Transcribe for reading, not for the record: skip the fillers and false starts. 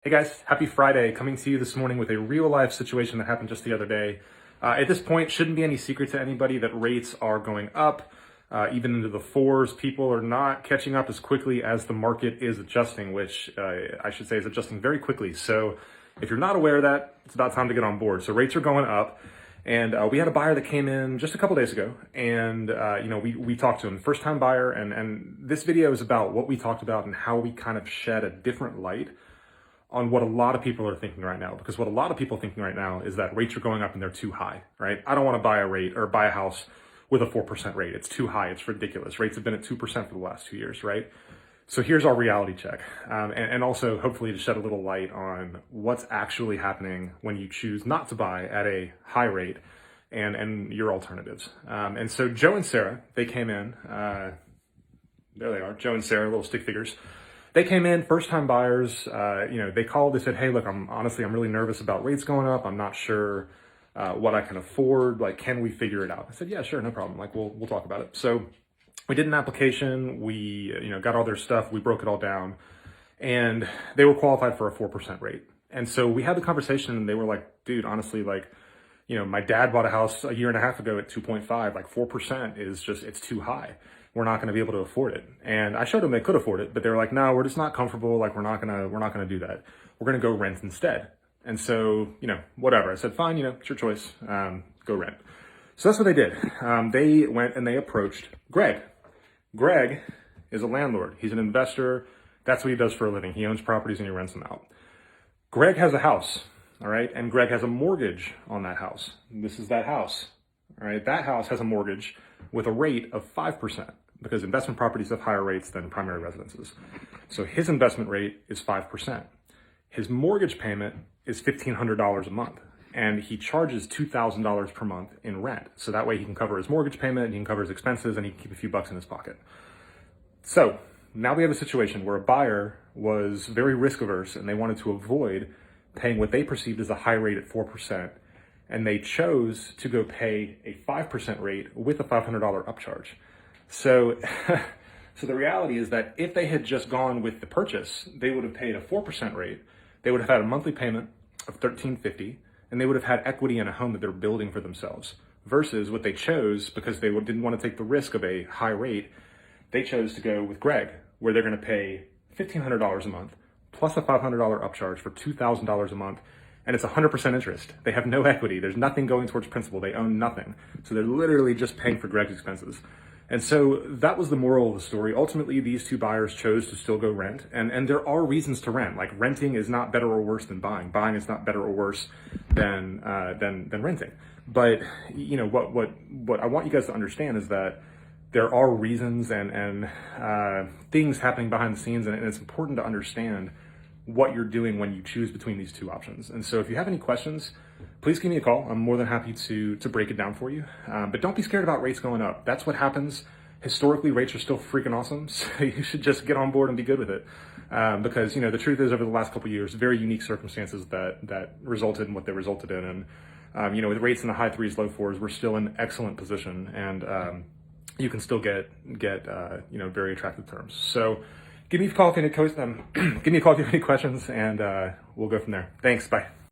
Hey guys, happy Friday. Coming to you this morning with a real life situation that happened just the other day. At this point, shouldn't be any secret to anybody that rates are going up, even into the fours. People are not catching up as quickly as the market is adjusting, which I should say is adjusting very quickly. So if you're not aware of that, it's about time to get on board. So rates are going up. And we had a buyer that came in just a couple days ago, and we talked to him, first time buyer, and this video is about what we talked about and how we kind of shed a different light on what a lot of people are thinking right now. Because what a lot of people are thinking right now is that rates are going up and they're too high, right? I don't want to buy a rate or buy a house with a 4% rate. It's too high. It's ridiculous. Rates have been at 2% for the last 2 years, right? So here's our reality check. And also hopefully to shed a little light on what's actually happening when you choose not to buy at a high rate and your alternatives. And so Joe and Sarah, they came in, there they are, Joe and Sarah, little stick figures. They came in, first-time buyers. They called. They said, "Hey, look, I'm really nervous about rates going up. I'm not sure what I can afford. Like, can we figure it out?" I said, "Yeah, sure, no problem. Like, we'll talk about it." So we did an application. We got all their stuff. We broke it all down, and they were qualified for a 4% rate. And so we had the conversation, and they were like, "Dude, honestly, like, my dad bought a house a year and a half ago at 2.5. Like 4% is just, it's too high. We're not going to be able to afford it." And I showed them they could afford it, but they were like, "No, we're just not comfortable. Like, we're not going to do that. We're going to go rent instead." And so, whatever. I said, "Fine, it's your choice. Go rent." So that's what they did. They went and they approached Greg. Greg is a landlord. He's an investor. That's what he does for a living. He owns properties and he rents them out. Greg has a house, all right? And Greg has a mortgage on that house. This is that house, all right? That house has a mortgage with a rate of 5%. Because investment properties have higher rates than primary residences. So his investment rate is 5%. His mortgage payment is $1,500 a month. And he charges $2,000 per month in rent. So that way he can cover his mortgage payment, he can cover his expenses, and he can keep a few bucks in his pocket. So now we have a situation where a buyer was very risk averse and they wanted to avoid paying what they perceived as a high rate at 4%. And they chose to go pay a 5% rate with a $500 upcharge. So the reality is that if they had just gone with the purchase, they would have paid a 4% rate. They would have had a monthly payment of $1,350, and they would have had equity in a home that they're building for themselves. Versus what they chose, because they didn't want to take the risk of a high rate, they chose to go with Greg, where they're going to pay $1,500 a month plus a $500 upcharge for $2,000 a month. And it's 100% interest. They have no equity. There's nothing going towards principal. They own nothing. So they're literally just paying for Greg's expenses. And so that was the moral of the story. Ultimately, these two buyers chose to still go rent. And there are reasons to rent. Like, renting is not better or worse than buying. Buying is not better or worse than renting. But, what I want you guys to understand is that there are reasons and things happening behind the scenes. And it's important to understand what you're doing when you choose between these two options. And so if you have any questions, please give me a call. I'm more than happy to break it down for you. But don't be scared about rates going up. That's what happens. Historically, rates are still freaking awesome. So you should just get on board and be good with it. Because, the truth is, over the last couple of years, very unique circumstances that resulted in what they resulted in. And, with rates in the high threes, low fours, we're still in excellent position. And you can still get very attractive terms. So give me a call if you have any questions, and we'll go from there. Thanks. Bye.